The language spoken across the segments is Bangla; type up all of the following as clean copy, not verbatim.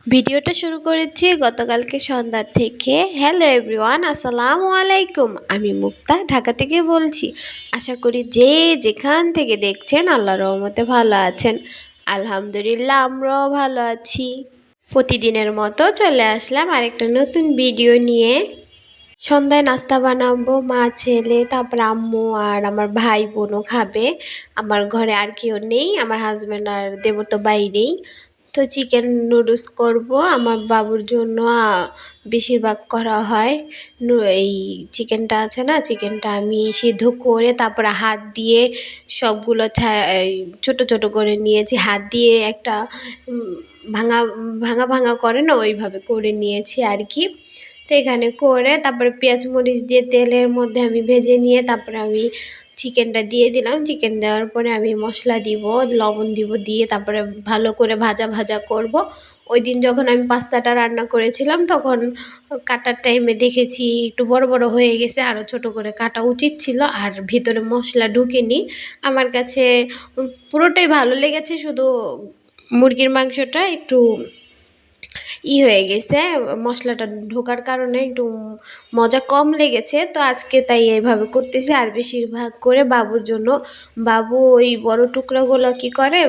ভিডিওটা শুরু করেছি গতকালকে সন্ধ্যা থেকে। হ্যালো এভরিওয়ান, আসসালামু আলাইকুম। আমি মুক্তা ঢাকা থেকে বলছি। আশা করি যে যেখান থেকে দেখছেন আল্লাহর রহমতে ভালো আছেন। আলহামদুলিল্লাহ আমরাও ভালো আছি। প্রতিদিনের মতো চলে আসলাম আরেকটা নতুন ভিডিও নিয়ে। সন্ধ্যায় নাস্তা বানাবো, মা ছেলে তারপর আম্মু আর আমার ভাই বোনও খাবে। আমার ঘরে আর কেউ নেই, আমার হাজব্যান্ড আর দেবর তো বাইরেই। তো চিকেন নুডলস করব আমার বাবুর জন্য। বেশিরভাগ করা হয় এই চিকেনটা আছে না, চিকেনটা আমি সিদ্ধ করে তারপরে হাত দিয়ে সবগুলো এই ছোট ছোট করে নিয়েছি। হাত দিয়ে একটা ভাঙা ভাঙা ভাঙা করে না, ওইভাবে করে নিয়েছি আর কি। তো এখানে করে তারপরে পেঁয়াজ মরিচ দিয়ে তেলের মধ্যে আমি ভেজে নিয়ে তারপরে আমি চিকেনটা দিয়ে দিলাম। চিকেন দেওয়ার পরে আমি মশলা দিব, লবণ দিব, দিয়ে তারপরে ভালো করে ভাজা ভাজা করব। ওই দিন যখন আমি পাস্তাটা রান্না করেছিলাম তখন কাটার টাইমে দেখেছি একটু বড় বড় হয়ে গেছে, আরও ছোট করে কাটা উচিত ছিল, আর ভিতরে মশলা ঢুকেনি। আমার কাছে পুরোটাই ভালো লেগেছে, শুধু মুরগির মাংসটা একটু হয়ে গেছে, মশলাটা ঢোকার কারণে একটু মজা কম লেগেছে। তো আজকে তাই এইভাবে করতেছি। আর বেশিরভাগ করে বাবুর জন্য। বাবু ওই বড় টুকরাগুলো কি করে,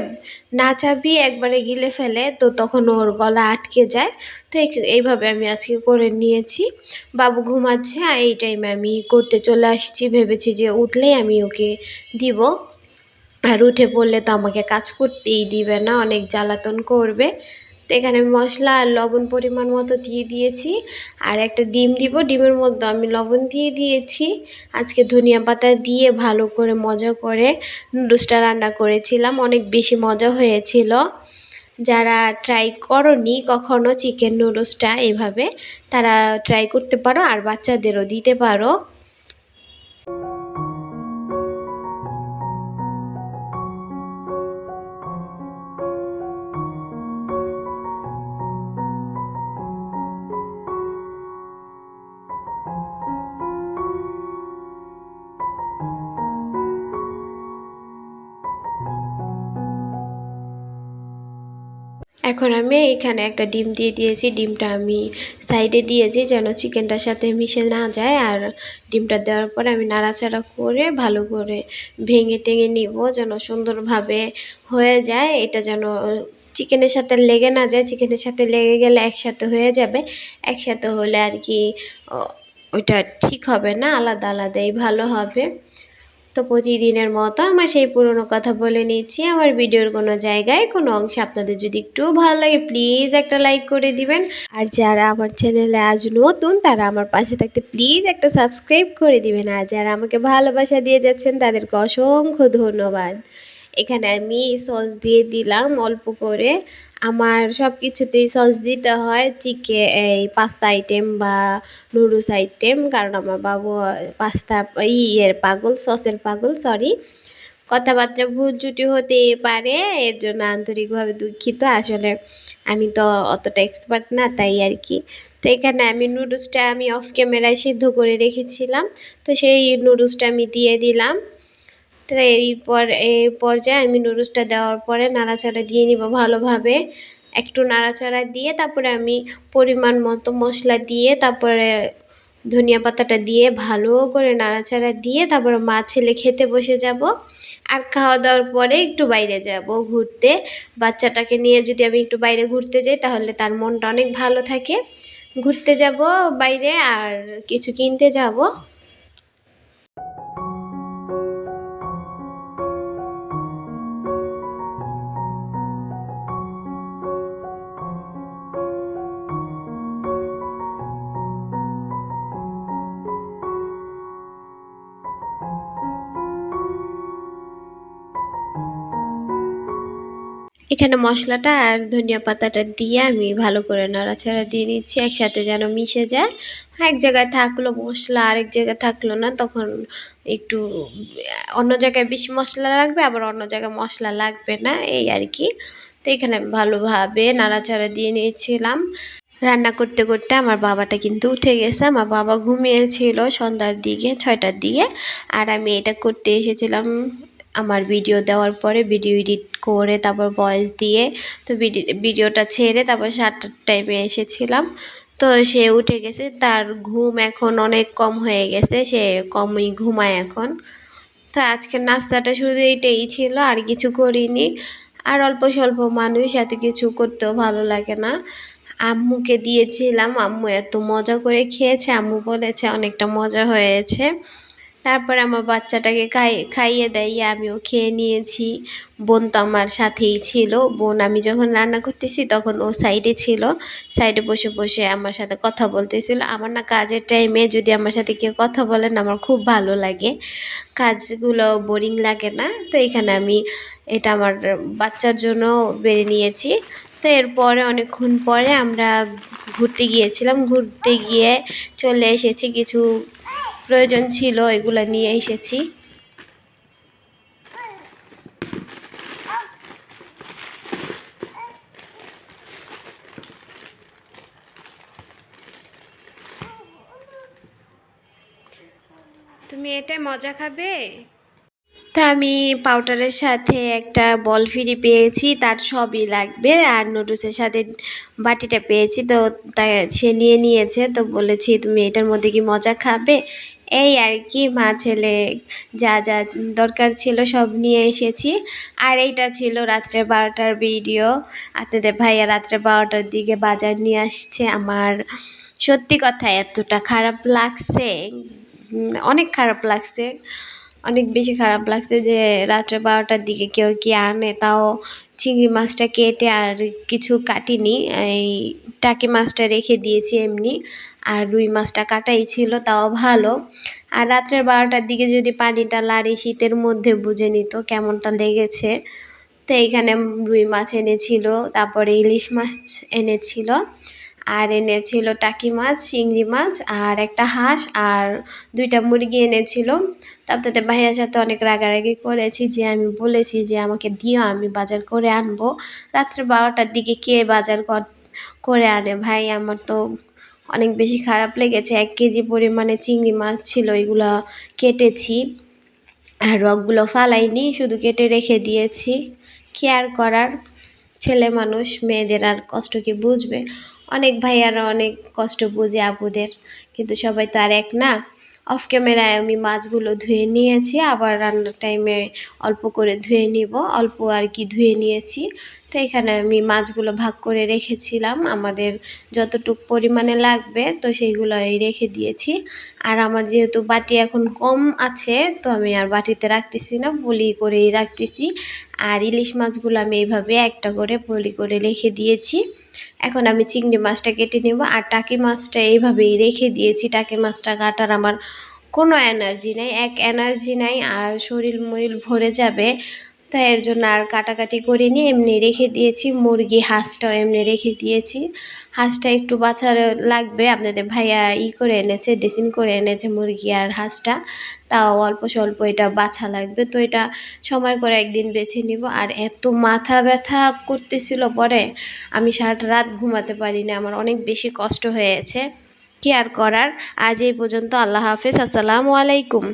না চাবিয়ে একবারে গিলে ফেলে, তো তখন ওর গলা আটকে যায়। তো এইভাবে আমি আজকে করে নিয়েছি। বাবু ঘুমাচ্ছে আর এই টাইমে আমি করতে চলে আসছি, ভেবেছি যে উঠলেই আমি ওকে দিব। আর উঠে পড়লে তো আমাকে কাজ করতেই দিবে না, অনেক জ্বালাতন করবে। তো এখানে মশলা আর লবণ পরিমাণ মতো দিয়ে দিয়েছি। আর একটা ডিম দিব, ডিমের মধ্যে আমি লবণ দিয়ে দিয়েছি। আজকে ধনিয়া পাতা দিয়ে ভালো করে মজা করে নুডলসটা রান্না করেছিলাম, অনেক বেশি মজা হয়েছিল। যারা ট্রাই করনি কখনো চিকেন নুডলসটা এভাবে, তারা ট্রাই করতে পারো আর বাচ্চাদেরও দিতে পারো। এখন আমি এখানে একটা ডিম দিয়ে দিয়েছি। ডিমটা আমি সাইডে দিয়েছি যেন চিকেনটার সাথে মিশে না যায়। আর ডিমটা দেওয়ার পরে আমি নাড়াচাড়া করে ভালো করে ভেঙে টেঙে নিব যেন সুন্দরভাবে হয়ে যায়। এটা যেন চিকেনের সাথে লেগে না যায়, চিকেনের সাথে লেগে গেলে একসাথে হয়ে যাবে। একসাথে হলে আর কি ওইটা ঠিক হবে না, আলাদা আলাদাই ভালো হবে। তো প্রতিদিনের মতো আমার সেই পুরনো কথা বলে নিচ্ছি। আমার ভিডিওর কোনো জায়গায় কোনো অংশে আপনাদের যদি একটু ভালো লাগে প্লিজ একটা লাইক করে দিবেন। আর যারা আমার চ্যানেলে আজ নতুন তারা আমার পাশে থাকতে প্লিজ একটা সাবস্ক্রাইব করে দিবেন। আর যারা আমাকে ভালোবাসা দিয়ে যাচ্ছেন তাদেরকে অসংখ্য ধন্যবাদ। এখানে আমি সস দিয়ে দিলাম অল্প করে। আমার সব কিছুতেই সস দিতে হয়, এই পাস্তা আইটেম বা নুডলস আইটেম, কারণ আমার বাবু পাস্তা পাগল, সসের পাগল। সরি, কথাবার্তা ভুল ত্রুটি হতে পারে, এর জন্য আন্তরিকভাবে দুঃখিত। আসলে আমি তো অতটা এক্সপার্ট না, তাই আর কি। তো এখানে আমি নুডলসটা আমি অফ ক্যামেরায় সিদ্ধ করে রেখেছিলাম, তো সেই নুডলসটা আমি দিয়ে দিলাম। তো এই পর্যায়ে আমি নুডলসটা দেওয়ার পরে নাড়াচাড়া দিয়ে নিব ভালোভাবে। একটু নাড়াচাড়া দিয়ে তারপরে আমি পরিমাণ মতো মশলা দিয়ে তারপরে ধনিয়া পাতাটা দিয়ে ভালো করে নাড়াচাড়া দিয়ে তারপরে মা ছেলে খেতে বসে যাব। আর খাওয়া দাওয়ার পরে একটু বাইরে যাব ঘুরতে। বাচ্চাটাকে নিয়ে যদি আমি একটু বাইরে ঘুরতে যাই তাহলে তার মনটা অনেক ভালো থাকে। ঘুরতে যাব বাইরে আর কিছু কিনতে যাব। এখানে মশলাটা আর ধনিয়া পাতাটা দিয়ে আমি ভালো করে নাড়াচাড়া দিয়ে নিচ্ছি একসাথে যেন মিশে যায়। এক জায়গায় থাকলো মশলা, আরেক জায়গায় থাকলো না, তখন একটু অন্য জায়গায় বেশি মশলা লাগবে, আবার অন্য জায়গায় মশলা লাগবে না, এই আর কি। তো এখানে আমি ভালোভাবে নাড়াচাড়া দিয়ে নিয়েছিলাম। রান্না করতে করতে আমার বাবাটা কিন্তু উঠে গেছে। আমার বাবা ঘুমিয়েছিল সন্ধ্যার দিকে, 6টার দিকে। আর আমি এটা করতে এসেছিলাম আমার ভিডিও দেওয়ার পরে ভিডিও এডিট করে তারপর ভয়েস দিয়ে তো ভিডিওটা ছেড়ে তারপর 7টার টাইমে এসেছিলাম। তো সে উঠে গেছে, তার ঘুম এখন অনেক কম হয়ে গেছে, সে কমই ঘুমায় এখন। তো আজকের নাস্তাটা শুধু এইটাই ছিল, আর কিছু করিনি। আর অল্প স্বল্প মানুষ, এত কিছু করতেও ভালো লাগে না। আম্মুকে দিয়েছিলাম, আম্মু এত মজা করে খেয়েছে, আম্মু বলেছে অনেকটা মজা হয়েছে। তারপরে আমার বাচ্চাটাকে খাইয়ে দেয়, আমিও খেয়ে নিয়েছি। বোন তো আমার সাথেই ছিল, বোন আমি যখন রান্না করতেছি তখন ও সাইডে ছিল, সাইডে বসে বসে আমার সাথে কথা বলতেছিল। আমার না কাজের টাইমে যদি আমার সাথে কেউ কথা বলেন আমার খুব ভালো লাগে, কাজগুলো বোরিং লাগে না। তো এখানে আমি এটা আমার বাচ্চার জন্য বেড়ে নিয়েছি। তো এরপরে অনেকক্ষণ পরে আমরা ঘুরতে গিয়েছিলাম, ঘুরতে গিয়ে চলে এসেছি, কিছু প্রয়োজন ছিল এগুলো নিয়ে এসেছি। তুমি এটা মজা খাবে? তা আমি পাউডারের সাথে একটা বল ফ্রি পেয়েছি, তার সবই লাগবে, আর নুডলসের সাথে বাটিটা পেয়েছি। তো তাই সে নিয়ে নিয়েছে, তো বলেছি তুমি এটার মধ্যে কি মজা খাবে, এই আর কি। মা ছেলে যা যা দরকার ছিল সব নিয়ে এসেছি। আর এইটা ছিল রাত্রে 12টার ভিডিও। আপনাদের ভাইয়া রাত্রে 12টার দিকে বাজার নিয়ে আসছে। আমার সত্যি কথা এতটা খারাপ লাগছে, অনেক খারাপ লাগছে, অনেক বেশি খারাপ লাগছে যে রাত্রে 12টার দিকে কেউ কি আনে, তাও চিংড়ি মাছটা কেটে আর কিছু কাটিনি, এই টাকি মাছটা রেখে দিয়েছি এমনি, আর রুই মাছটা কাটাই ছিল, তাও ভালো। আর রাত্রের 12টার দিকে যদি পানিটা লাড়ি শীতের মধ্যে বুঝে নিত কেমনটা লেগেছে। তো এইখানে রুই মাছ এনেছিল, তারপরে ইলিশ মাছ এনেছিল, আর এনেছিল টাকি মাছ, চিংড়ি মাছ, আর একটা হাঁস, আর 2টা মুরগি এনেছিল। তারপরে ভাইয়ার সাথে অনেক রাগারাগি করেছি, যে আমি বলেছি যে আমাকে দিও, আমি বাজার করে আনবো। রাত্রে 12টার দিকে কে বাজার করে আনে ভাই? আমার তো অনেক বেশি খারাপ লেগেছে। 1 কেজি পরিমাণে চিংড়ি মাছ ছিল, এগুলো কেটেছি, আর রগগুলো ফালাইনি, শুধু কেটে রেখে দিয়েছি। কি আর করার, ছেলে মানুষ, মেয়েদের আর কষ্ট কি বুঝবে? অনেক ভাইয়ারা অনেক কষ্ট বুঝে আপুদের, কিন্তু সবাই তো আর এক না। অফ ক্যামেরায় আমি মাছগুলো ধুয়ে নিয়েছি, আবার রান্নার টাইমে অল্প করে ধুয়ে নিব, অল্প আর কি ধুয়ে নিয়েছি। তো এখানে আমি মাছগুলো ভাগ করে রেখেছিলাম, আমাদের যতটুক পরিমাণে লাগবে তো সেইগুলোই রেখে দিয়েছি। আর আমার যেহেতু বাটি এখন কম আছে, তো আমি আর বাটিতে রাখতেছি না, পলি করেই রাখতেছি। আর ইলিশ মাছগুলো আমি এইভাবে একটা করে পলি করে রেখে দিয়েছি। এখন আমি চিংড়ি মাছটা কেটে নেব, আর টাকি মাছটা এইভাবেই রেখে দিয়েছি। টাকি মাছটা কাটার আমার কোনো এনার্জি নেই, এনার্জি নাই, আর শরীর মরিল ভরে যাবে, তো এর জন্য আর কাটাকাটি করিনি, এমনি রেখে দিয়েছি। মুরগি হাঁসটাও এমনি রেখে দিয়েছি। হাঁসটা একটু বাছার লাগবে, আপনাদের ভাইয়া করে এনেছে, ড্রেসিং করে এনেছে মুরগি আর হাঁসটা, তাও অল্প স্বল্প এটা বাছা লাগবে, তো এটা সময় করে একদিন বেছে নিব। আর এত মাথা ব্যথা করতেছিল, পরে আমি সারাটা রাত ঘুমাতে পারিনি, আমার অনেক বেশি কষ্ট হয়েছে। কি আর করার, আজ এই পর্যন্ত। আল্লাহ হাফেজ, আসসালামু আলাইকুম।